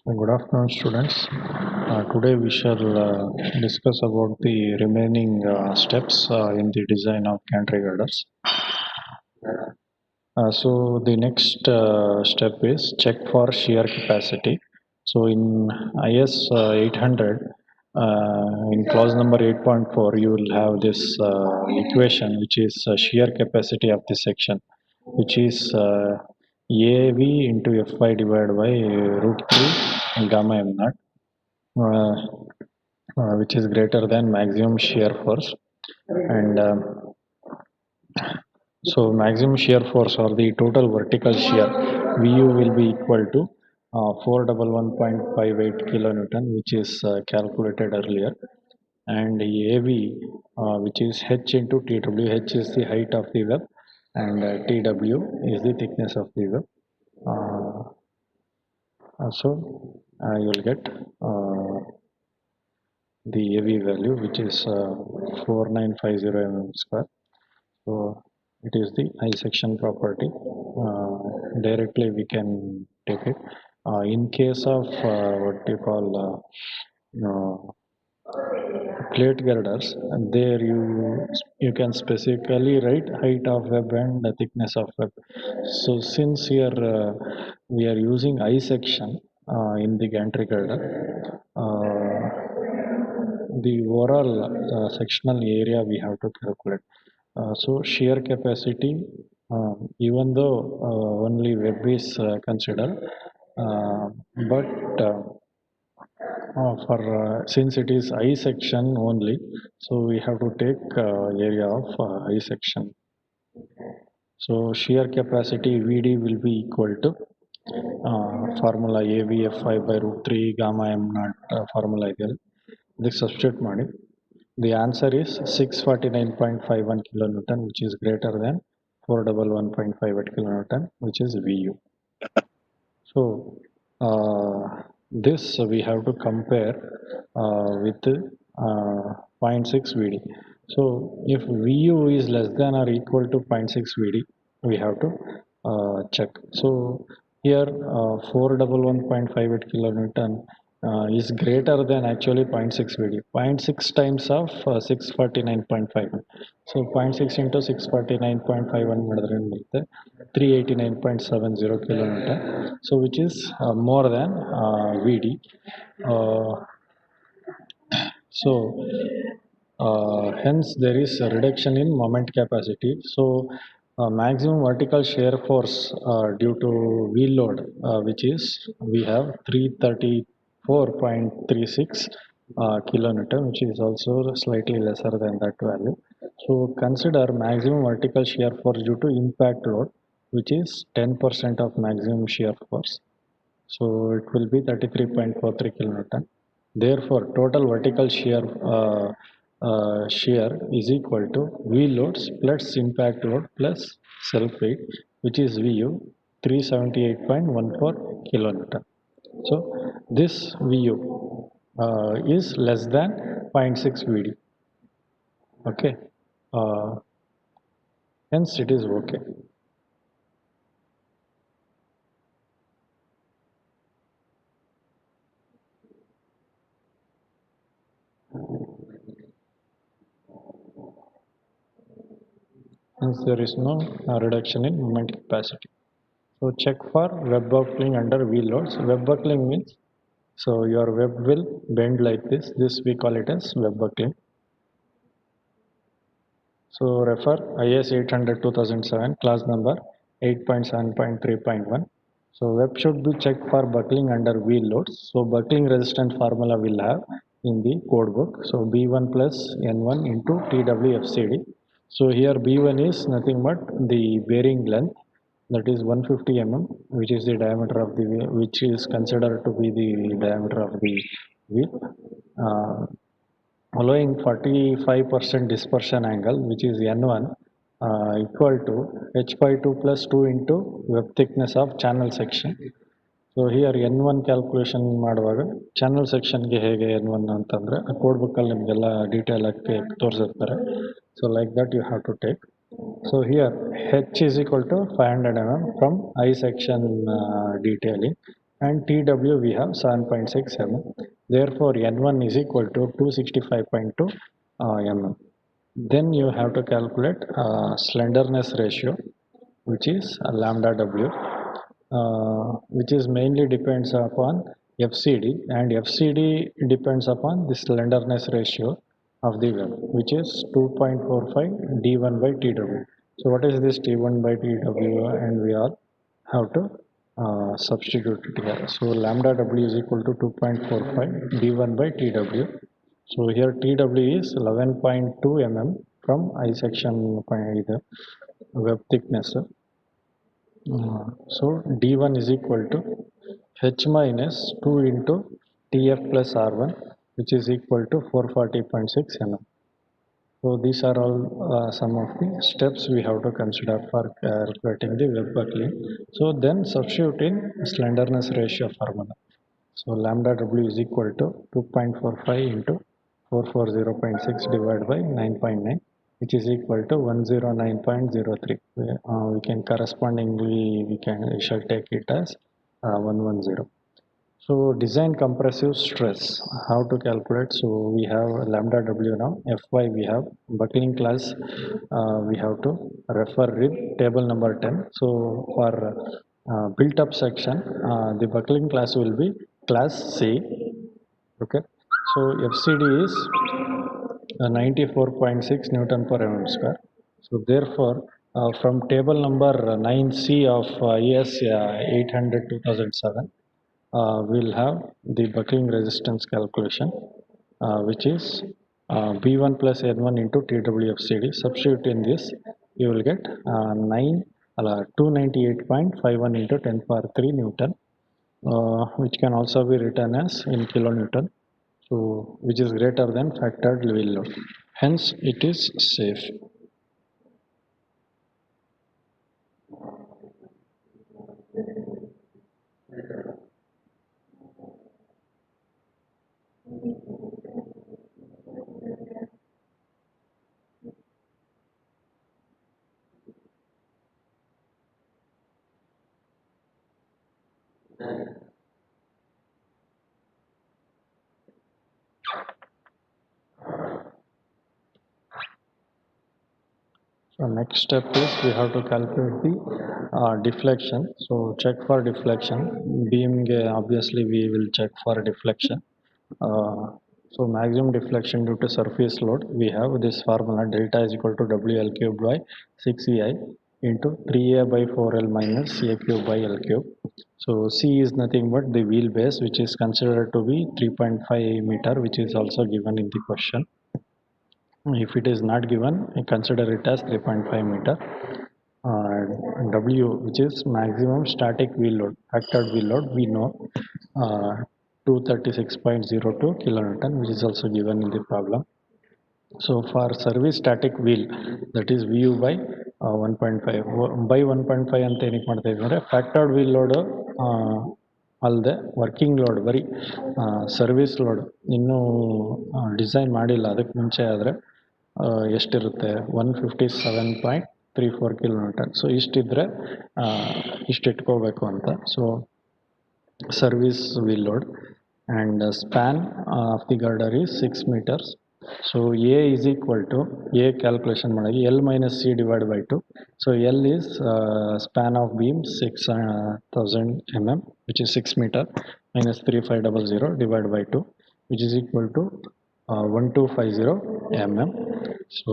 Good afternoon, students. Today we shall discuss about the remaining steps in the design of gantry girders. So the next step is check for shear capacity. So in IS 800, in clause number 8.4, you will have this equation, which is shear capacity of the section, which is AV into Fy divided by root 3 gamma m naught, which is greater than maximum shear force. And so maximum shear force or the total vertical shear VU will be equal to 411.58 kilonewton, which is calculated earlier, and AV, which is H into TW. H is the height of the web, and TW is the thickness of the web. So you will get the AV value, which is 4950 mm square. So it is the I section property. Directly we can take it. In case of what you call plate girders, there you can specifically write height of web and the thickness of web. So since here we are using I section in the gantry girder, the overall sectional area we have to calculate. So shear capacity, even though only web is considered, uh, but for since it is I section only, so we have to take area of I section. So shear capacity VD will be equal to formula AVFI by root 3 gamma m naught formula ideal. This substitute ಮಾಡಿ. The answer is 649.51 kilonewton, which is greater than 411.58 kilonewton, which is VU. So this we have to compare with 0.6 VD. So if VU is less than or equal to 0.6 VD, we have to check. So here 411.58 kilonewton is greater than actually 0.6 VD. 0.6 times of 649.51. So 0.6 into 649.51 ಮಾಡಿದ್ರೆ ಏನು ಬರುತ್ತೆ 389.70 kilonewton. So which is more than VD. Uh, so hence there is a reduction in moment capacity. So maximum vertical shear force due to wheel load, which is we have 334.36 kilonewton, which is also slightly lesser than that value. So consider maximum vertical shear force due to impact load, which is 10% of maximum shear force. So it will be 33.43 kilonewton. Therefore, total vertical shear is equal to wheel loads plus impact load plus self weight, which is VU 378.14 kilonewton. So this VU is less than 0.6 VD. Okay. Hence it is okay. Hence there is no reduction in moment capacity. So check for web buckling under wheel loads. Web buckling means, so your web will bend like this. This we call it as web buckling. So refer IS 800 2007 class number 8.7.3.1. So web should be checked for buckling under wheel loads. So buckling resistance formula will have in the code book. So B1 plus N1 into TWFCD. So here B1 is nothing but the bearing length, that is 150 mm, which is the diameter of the wheel, which is considered to be the diameter of the wheel, allowing 45% dispersion angle, which is N1 equal to H by 2 plus 2 into web thickness of channel section. So here N1 calculation ಮಾಡುವಾಗ channel ಸೆಕ್ಷನ್ಗೆ ಹೇಗೆ N1 ಅಂತಂದರೆ code ಬುಕ್ಕಲ್ಲಿ ನಿಮಗೆಲ್ಲ detail ಆಗಿ ತೋರಿಸಿರ್ತಾರೆ. So like that you have to take. So here H is equal to 500 mm from I section detailing. and TW we have 7.6 mm. Therefore, N1 is equal to 265.2 mm. Then you have to calculate slenderness ratio, which is lambda W, which is mainly depends upon FCD, and FCD depends upon the slenderness ratio of the web, which is 2.45 D1 by TW. So what is this T1 by TW, and we all have to substitute it here. So lambda W is equal to 2.45 D1 by TW. So here TW is 11.2 mm from I section web thickness. So D1 is equal to H minus 2 into TF plus R1, which is equal to 440.6 mm. So these are all some of the steps we have to consider for calculating the web buckling. So then substitute in slenderness ratio formula. So lambda W is equal to 2.45 into 440.6 divided by 9.9, which is equal to 109.03. We can correspondingly, we shall take it as 110. So design compressive stress, how to calculate? So we have lambda W now, Fy we have buckling class, we have to refer with table number 10. So for built up section, the buckling class will be class C, okay. So FCD is 94.6 Newton per mm square. So therefore, from table number 9C of ES 800 2007, we'll have the buckling resistance calculation, which is B1 plus N1 into TWFCD. Substitute in this, you will get 298.51 into 10 power 3 Newton, which can also be written as in kilonewton. So which is greater than factored wheel load. Hence, it is safe. So next step is we have to calculate the deflection. So check for deflection. Beam obviously we will check for deflection. So maximum deflection due to surface load, we have this formula delta is equal to WL cubed by 6EI into 3A by 4L minus A cube by L cube. So C is nothing but the wheel base, which is considered to be 3.5 meter, which is also given in the question. If it is not given, consider it as 3.5 meter. W, which is maximum static wheel load, factored wheel load, we know 236.02 kilonewton, which is also given in the problem. So for service static wheel, that is VU by 1.5 by 1.5 ಅಂತ ಏನಕ್ಕೆ ಮಾಡ್ತಾ ಇದ್ದೀವಿ ಅಂದರೆ ಫ್ಯಾಕ್ಟರ್ಡ್ wheel load ಅಲ್ಲದೆ working load ಬರೀ service load ಇನ್ನೂ design ಮಾಡಿಲ್ಲ, ಅದಕ್ಕೆ ಮುಂಚೆ ಆದರೆ ಎಷ್ಟಿರುತ್ತೆ 157.34 ಕಿಲೋಮೀಟರ್. ಸೊ ಇಷ್ಟಿದ್ರೆ ಇಷ್ಟು ಇಟ್ಕೋಬೇಕು ಅಂತ. So service wheel load, and span of the girder is 6 meters. So A is equal to A calculation madagi L minus C divided by 2. So L is span of beam 6000 mm, which is 6 meter, minus 3500 divided by 2, which is equal to 1250 mm. So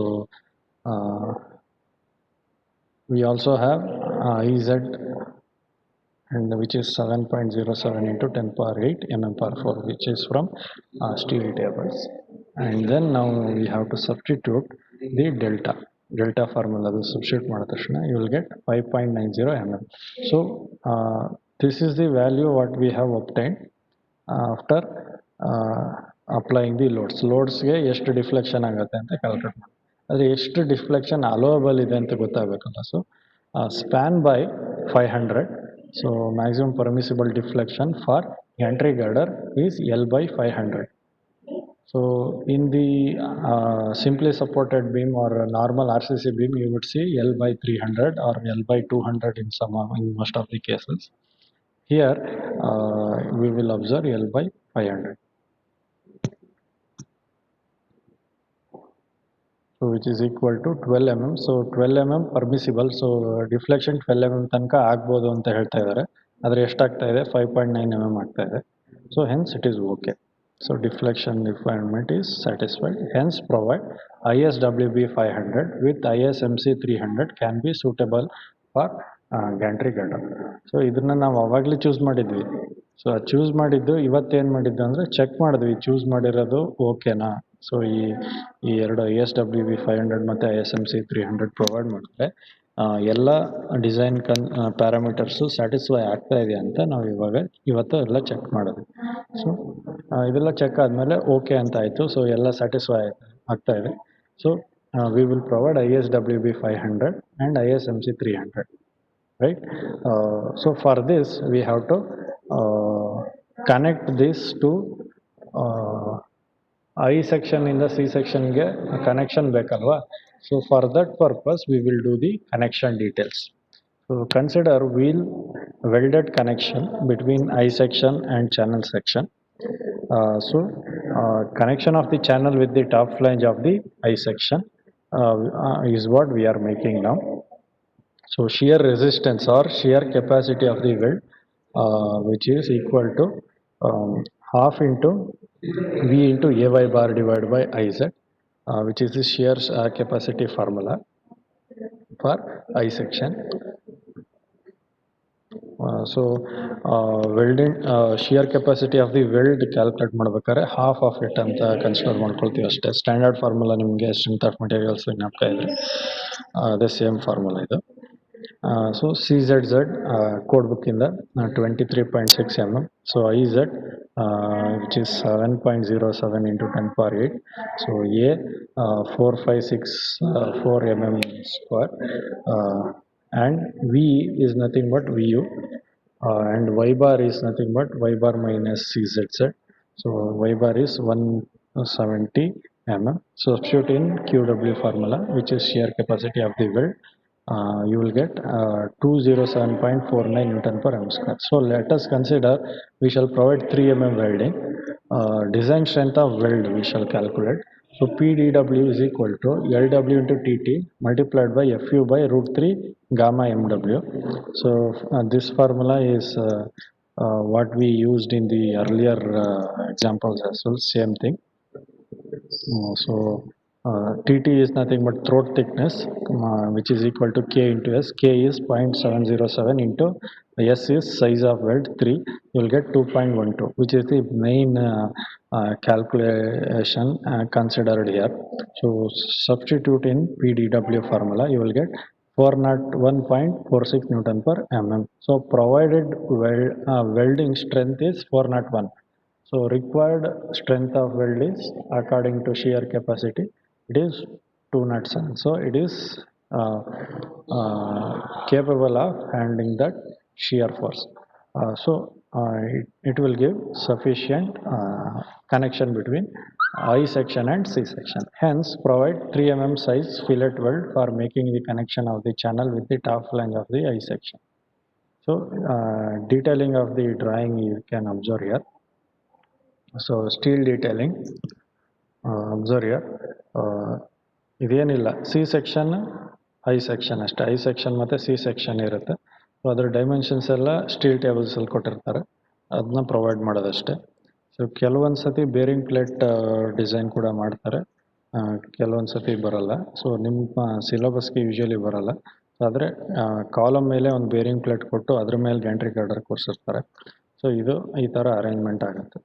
we also have EZ, and which is 7.07 into 10 power 8 mm power 4, which is from steel tables. And then now we have to substitute the delta formula. The substitute ಮಾಡಿದ ತಕ್ಷಣ you will get 5.90 mm. So this is the value what we have obtained after applying the ಲೋಡ್ಸ್ಗೆ ಎಷ್ಟು deflection ಆಗುತ್ತೆ ಅಂತ calculate ಮಾಡಿ. ಆದರೆ ಎಷ್ಟು deflection allowable ಇದೆ ಅಂತ ಗೊತ್ತಾಗಬೇಕಲ್ಲ. So span by 500. So maximum permissible deflection for gantry girder is L by 500. So in the simply supported beam or normal RCC beam, you would see L by 300 or L by 200 in most of the cases. Here we will observe L by 500. So which is equal to 12 mm. So 12 mm permissible. So deflection 12 mm ತನಕ ಆಗ್ಬೋದು ಅಂತ ಹೇಳ್ತಾ ಇದ್ದಾರೆ. ಆದರೆ ಎಷ್ಟಾಗ್ತಾ ಇದೆ 5.9 mm ಆಗ್ತಾ ಇದೆ. So hence it is okay. So deflection requirement is satisfied. Hence provide ISWB 500 with ISMC 300 can be suitable for gantry girder. So ಇದನ್ನ ನಾವು ಅವಾಗಲೇ ಚೂಸ್ ಮಾಡಿದ್ವಿ. ಸೊ ಚೂಸ್ ಮಾಡಿದ್ದು ಇವತ್ತೇನು ಮಾಡಿದ್ದು ಅಂದರೆ ಚೆಕ್ ಮಾಡಿದ್ವಿ ಚೂಸ್ ಮಾಡಿರೋದು ಓಕೆನಾ. ಸೊ ಈ ಎರಡು ISWB 500 ಮತ್ತು ISMC 300 ಪ್ರೊವೈಡ್ ಮಾಡಿದ್ರೆ ಎಲ್ಲ ಡಿಸೈನ್ ಪ್ಯಾರಾಮೀಟರ್ಸು ಸ್ಯಾಟಿಸ್ಫೈ ಆಗ್ತಾ ಇದೆ ಅಂತ ನಾವು ಇವತ್ತು ಎಲ್ಲ ಚೆಕ್ ಮಾಡಿದ್ವಿ. ಸೊ ಇದೆಲ್ಲ ಚೆಕ್ ಆದಮೇಲೆ ಓಕೆ ಅಂತ ಆಯಿತು. ಸೊ ಎಲ್ಲ ಸ್ಯಾಟಿಸ್ಫೈ ಆಗ್ತಾ ಇದೆ. So we will provide ISWB 500 and ISMC 300, right? So for this we have to connect this to I section in the C section ಗೆ connection ಬೇಕಲ್ವಾ. So for that purpose we will do the connection details. So consider wheel welded connection between I section and channel section. Connection of the channel with the top flange of the I section is what we are making now. So shear resistance or shear capacity of the weld which is equal to half into V into AY bar divided by IZ, which is the shear capacity formula for I section. Welding shear capacity of the weld calculate ಮಾಡಬೇಕಾದ್ರೆ half of it ಅಂತ consider ಮಾಡ್ಕೊಳ್ತೀವಿ ಅಷ್ಟೇ. Standard formula ನಿಮಗೆ strength of materials ಜ್ಞಾಪಕ ಇದ್ರೆ ಅದೇ same formula ಇದು. So CZZ code book in the 23.6 mm. So IZ which is 7.07 into 10 power 8. So A 4564 mm square and V is nothing but VU and Y bar is nothing but Y bar minus CZZ. So Y bar is 170 mm. So substitute in QW formula which is shear capacity of the weld. You will get 207.49 Newton per m square. So let us consider we shall provide 3 mm welding. Design strength of weld we shall calculate. So PDW is equal to LW into TT multiplied by FU by root 3 gamma MW. So this formula is what we used in the earlier examples as well, same thing. TT is nothing but throat thickness which is equal to K into S. K is 0.707 into S is size of weld 3. You will get 2.12 which is the main calculation considered here. So substitute in PDW formula you will get 401.46 Newton per mm. So provided welding strength is 401. So required strength of weld is according to shear capacity it is 207. So it is capable of handling that shear force. It will give sufficient connection between I section and C section. Hence provide 3 mm size fillet weld for making the connection of the channel with the top flange of the I section. So detailing of the drawing you can observe here. So steel detailing observe here. ಇದೇನಿಲ್ಲ C section I section ಅಷ್ಟೇ. I section ಮತ್ತು C section ಇರುತ್ತೆ. So ಅದರ dimensions ಎಲ್ಲ steel ಟೇಬಲ್ಸಲ್ಲಿ ಕೊಟ್ಟಿರ್ತಾರೆ, ಅದನ್ನ provide ಮಾಡೋದಷ್ಟೇ. So ಕೆಲವೊಂದು ಸತಿ ಬೇರಿಂಗ್ ಪ್ಲೇಟ್ ಡಿಸೈನ್ ಕೂಡ ಮಾಡ್ತಾರೆ, ಕೆಲವೊಂದು ಸತಿ ಬರೋಲ್ಲ. ಸೊ ನಿಮ್ಮ ಸಿಲೆಬಸ್ಗೆ ಯೂಶ್ವಲಿ ಬರೋಲ್ಲ. ಸೊ ಆದರೆ ಕಾಲಮ್ ಮೇಲೆ ಒಂದು ಬೇರಿಂಗ್ ಪ್ಲೇಟ್ ಕೊಟ್ಟು ಅದ್ರ ಮೇಲೆ ಗ್ಯಾಂಟ್ರಿ ಕಾರ್ಡರ್ ಕೂರಿಸಿರ್ತಾರೆ. ಸೊ ಇದು ಈ ಥರ ಅರೇಂಜ್ಮೆಂಟ್ ಆಗುತ್ತೆ.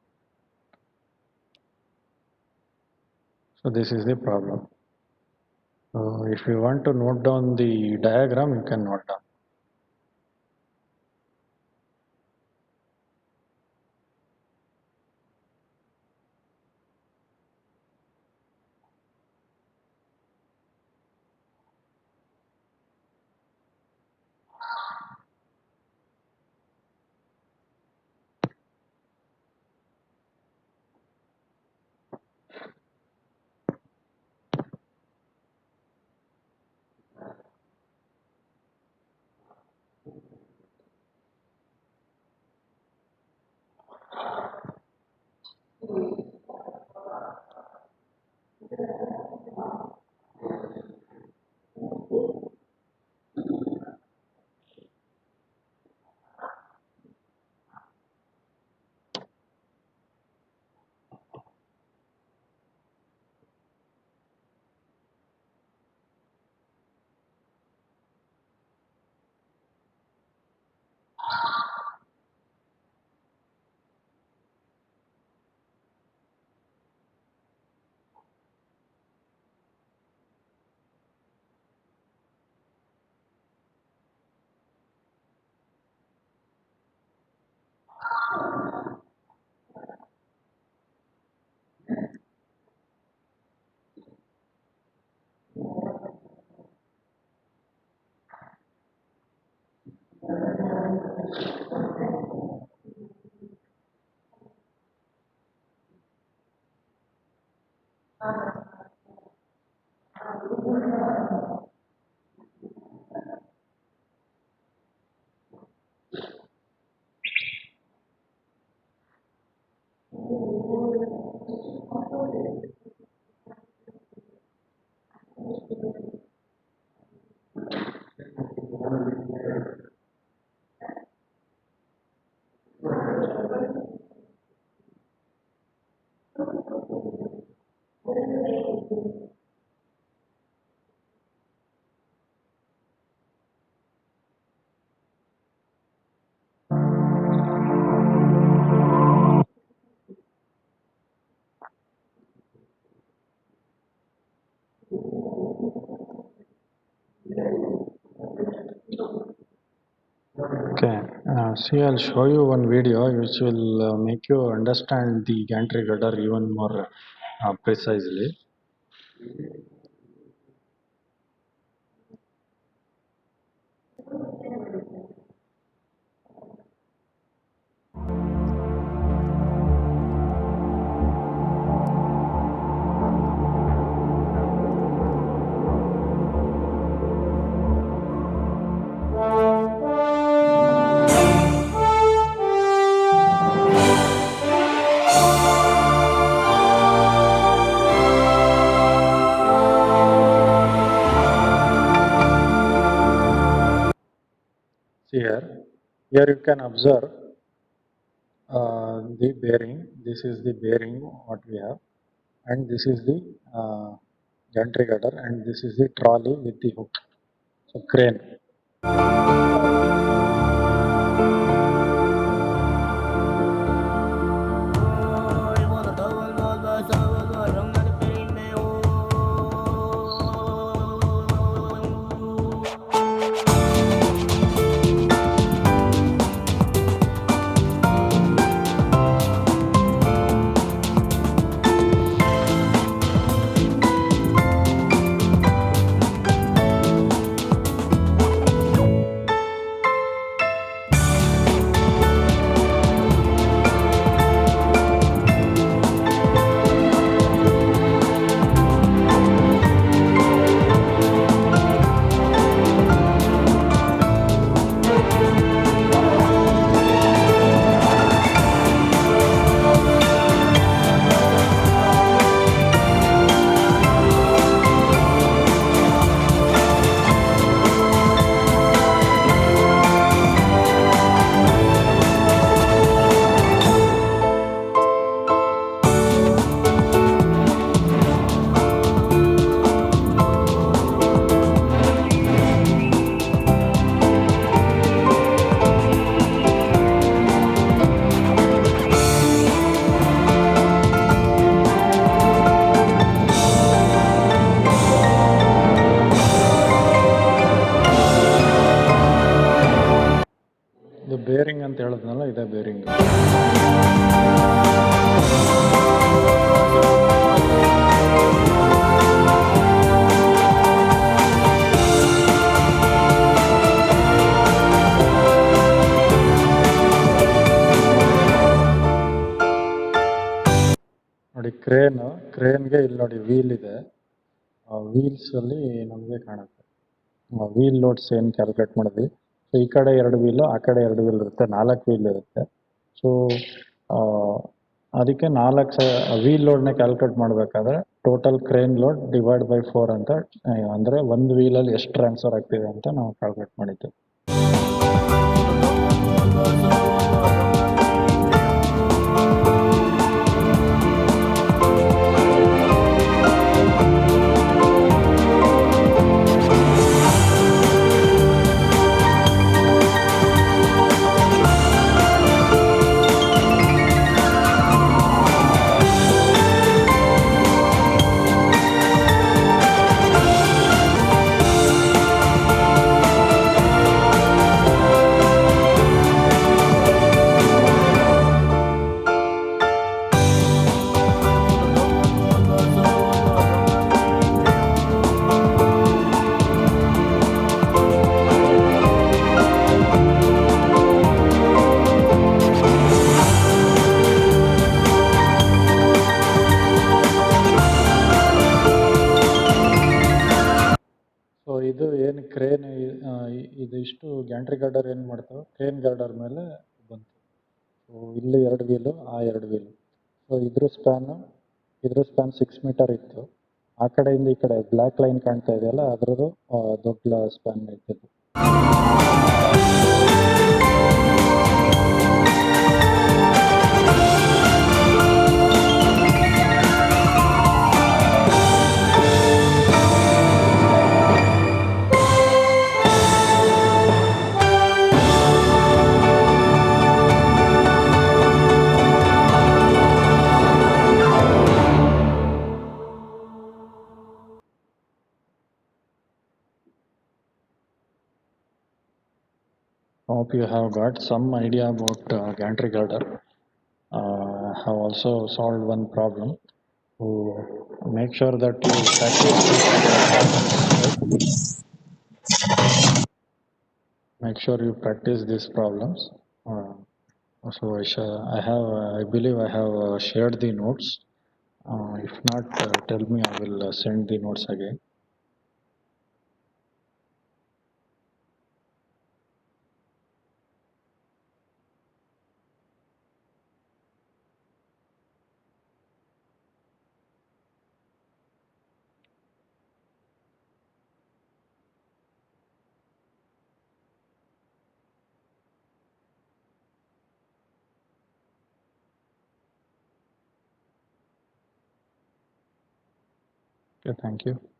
So this is the problem. So if you want to note down the diagram, you can note down. Okay, see, I'll show you one video which will make you understand the gantry rudder even more precisely. See here you can observe the bearing. This is the bearing what we have, and this is the gantry rudder, and this is the trolley with the hook. So crane. ಇದು bearing ಅಂತ ಹೇಳಿದ್ನಲ್ಲ, ಇದೇ bearing. ನೋಡಿ ಕ್ರೇನ್ಗೆ ಇಲ್ಲಿ ನೋಡಿ wheel ಇದೆ. Wheels ಅಲ್ಲಿ ನಮಗೆ ಕಾಣುತ್ತೆ ವೀಲ್ ಲೋಡ್ಸ್ ಏನು ಕ್ಯಾಲ್ಕುಲೇಟ್ ಮಾಡಿದ್ವಿ. ಸೊ ಈ ಕಡೆ 2 ವೀಲು, ಆ ಕಡೆ 2 ವೀಲ್ ಇರುತ್ತೆ, 4 ವೀಲ್ ಇರುತ್ತೆ. ಸೊ ಅದಕ್ಕೆ 4 ವೀಲ್ ಲೋಡ್ನ ಕ್ಯಾಲ್ಕುಲೇಟ್ ಮಾಡಬೇಕಾದ್ರೆ total crane load divide by 4 ಅಂತ, ಅಂದರೆ ಒಂದು ವೀಲಲ್ಲಿ ಎಷ್ಟು ಟ್ರಾನ್ಸ್ಫರ್ ಆಗ್ತಿದೆ ಅಂತ ನಾವು ಕ್ಯಾಲ್ಕುಲೇಟ್ ಮಾಡಿದ್ವಿ. ಸೊ ಇದು ಏನು ಕ್ರೇನ್, ಇದಿಷ್ಟು ಗ್ಯಾಂಟ್ರಿ ಗಾರ್ಡರ್ ಏನು ಮಾಡ್ತಾವೆ, ಕ್ರೇನ್ ಗಾರ್ಡರ್ ಮೇಲೆ ಬಂತು. ಸೊ ಇಲ್ಲಿ 2 ವೀಲು, ಆ 2 ವೀಲು. ಸೊ ಇದ್ರ ಸ್ಪ್ಯಾನು ಇದ್ರ ಸ್ಪ್ಯಾನ್ 6 ಮೀಟರ್ ಇತ್ತು. ಆ ಕಡೆಯಿಂದ ಈ ಕಡೆ ಬ್ಲ್ಯಾಕ್ ಲೈನ್ ಕಾಣ್ತಾ ಇದೆಯಲ್ಲ ಅದ್ರದ್ದು ದೊಡ್ಡ ಸ್ಪ್ಯಾನ್ ಇತ್ತು. Hope you have got some idea about gantry girder. I have also solved one problem. So make sure that you practice make sure you practice these problems. So I believe I have shared the notes. If not, tell me, I will send the notes again. Okay, thank you.